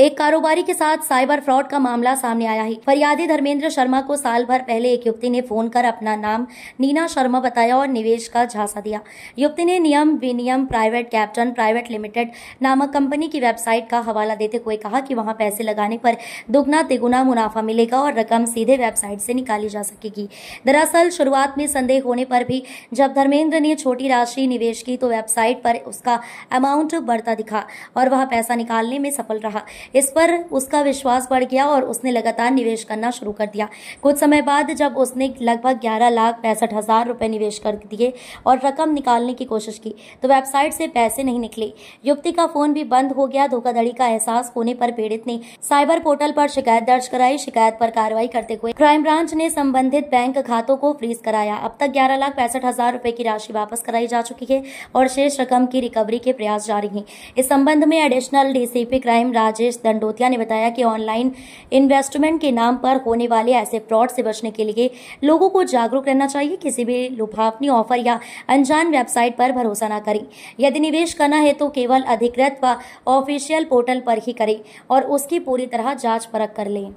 एक कारोबारी के साथ साइबर फ्रॉड का मामला सामने आया है। फरियादी धर्मेंद्र शर्मा को साल भर पहले एक युवती ने फोन कर अपना नाम नीना शर्मा बताया और निवेश का झांसा दिया। युवती ने नियम विनियम प्राइवेट कैपिटल प्राइवेट लिमिटेड नामक कंपनी की वेबसाइट का हवाला देते हुए कहा कि वहां पैसे लगाने पर दुगना तिगुना मुनाफा मिलेगा और रकम सीधे वेबसाइट से निकाली जा सकेगी। दरअसल शुरुआत में संदेह होने पर भी जब धर्मेंद्र ने छोटी राशि निवेश की तो वेबसाइट पर उसका अमाउंट बढ़ता दिखा और वह पैसा निकालने में सफल रहा। इस पर उसका विश्वास बढ़ गया और उसने लगातार निवेश करना शुरू कर दिया। कुछ समय बाद जब उसने लगभग 11,65,000 रुपए निवेश कर दिए और रकम निकालने की कोशिश की तो वेबसाइट से पैसे नहीं निकले। युवती का फोन भी बंद हो गया। धोखाधड़ी का एहसास होने पर पीड़ित ने साइबर पोर्टल पर शिकायत दर्ज कराई। शिकायत पर कार्रवाई करते हुए क्राइम ब्रांच ने संबंधित बैंक खातों को फ्रीज कराया। अब तक 11,65,000 रुपए की राशि वापस कराई जा चुकी है और शेष रकम की रिकवरी के प्रयास जारी हैं। इस संबंध में additional DCP crime Rajesh Dandotiya ने बताया कि ऑनलाइन इन्वेस्टमेंट के नाम पर होने वाले ऐसे फ्रॉड से बचने के लिए लोगों को जागरूक रहना चाहिए। किसी भी लुभावनी ऑफर या अनजान वेबसाइट पर भरोसा न करें। यदि निवेश करना है तो केवल अधिकृत व ऑफिशियल पोर्टल पर ही करें और उसकी पूरी तरह जांच परख कर लें।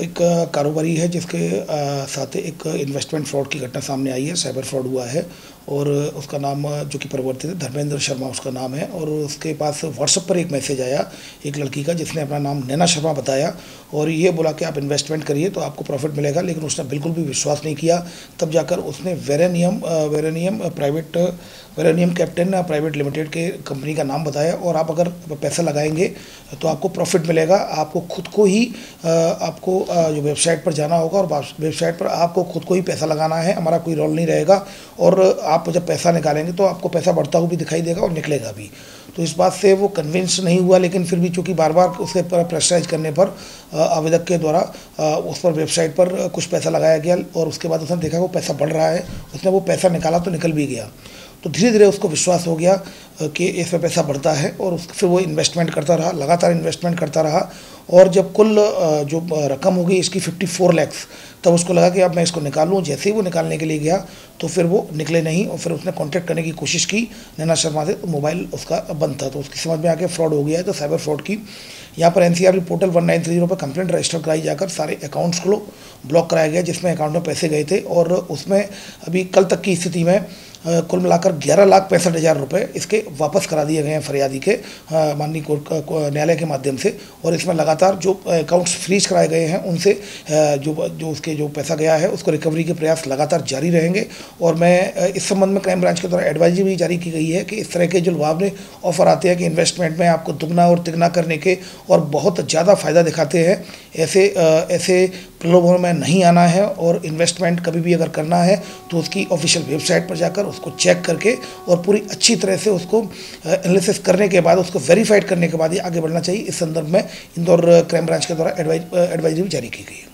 एक कारोबारी है जिसके साथ एक इन्वेस्टमेंट फ्रॉड की घटना सामने आई है। साइबर फ्रॉड हुआ है और उसका नाम जो कि परिवर्तित है धर्मेंद्र शर्मा उसका नाम है और उसके पास व्हाट्सएप पर एक मैसेज आया एक लड़की का जिसने अपना नाम नैना शर्मा बताया और ये बोला कि आप इन्वेस्टमेंट करिए तो आपको प्रॉफिट मिलेगा। लेकिन उसने बिल्कुल भी विश्वास नहीं किया। तब जाकर उसने वेरेनियम कैपिटल प्राइवेट लिमिटेड के कंपनी का नाम बताया और आप अगर पैसा लगाएंगे तो आपको प्रॉफिट मिलेगा। आपको खुद को ही जो वेबसाइट पर जाना होगा और वेबसाइट पर आपको खुद को ही पैसा लगाना है। हमारा कोई रोल नहीं रहेगा और आप जब पैसा निकालेंगे तो आपको पैसा बढ़ता हुआ भी दिखाई देगा और निकलेगा भी। तो इस बात से वो कन्विंस नहीं हुआ। लेकिन फिर भी चूँकि बार बार उसके पर प्रेशराइज करने पर आवेदक के द्वारा उस पर वेबसाइट पर कुछ पैसा लगाया गया और उसके बाद उसने देखा वो पैसा बढ़ रहा है। उसने वो पैसा निकाला तो निकल भी गया। तो धीरे धीरे उसको विश्वास हो गया कि इसमें पैसा बढ़ता है और फिर वो इन्वेस्टमेंट करता रहा, लगातार इन्वेस्टमेंट करता रहा और जब कुल जो रकम हो गई इसकी 54 लाख, तब उसको लगा कि अब मैं इसको निकालूं। जैसे ही वो निकालने के लिए गया तो फिर वो निकले नहीं और फिर उसने कांटेक्ट करने की कोशिश की नैना शर्मा से, तो मोबाइल उसका बंद था। तो उसकी समझ में आके फ्रॉड हो गया है। तो साइबर फ्रॉड की यहाँ पर एनसीआरबी पोर्टल 1930 पर कंप्लेंट रजिस्टर कराई जाकर सारे अकाउंट्स को ब्लॉक कराया गया जिसमें अकाउंट में पैसे गए थे और उसमें अभी कल तक की स्थिति में कुल मिलाकर 11,65,000 रुपये इसके वापस करा दिए गए हैं फरियादी के माननीय न्यायालय के माध्यम से। और इसमें लगातार जो अकाउंट्स फ्रीज कराए गए हैं उनसे जो उसके जो पैसा गया है उसको रिकवरी के प्रयास लगातार जारी रहेंगे। और मैं इस संबंध में क्राइम ब्रांच के द्वारा एडवाइजरी भी जारी की गई है कि इस तरह के जो लुभावने ऑफर आते हैं कि इन्वेस्टमेंट में आपको दुगना और तिगना करने के और बहुत ज़्यादा फ़ायदा दिखाते हैं, ऐसे प्रलोभनों में नहीं आना है। और इन्वेस्टमेंट कभी भी अगर करना है तो उसकी ऑफिशियल वेबसाइट पर जाकर उसको चेक करके और पूरी अच्छी तरह से उसको एनालिसिस करने के बाद उसको वेरीफाइड करने के बाद ही आगे बढ़ना चाहिए। इस संदर्भ में इंदौर क्राइम ब्रांच के द्वारा एडवाइजरी भी जारी की गई है।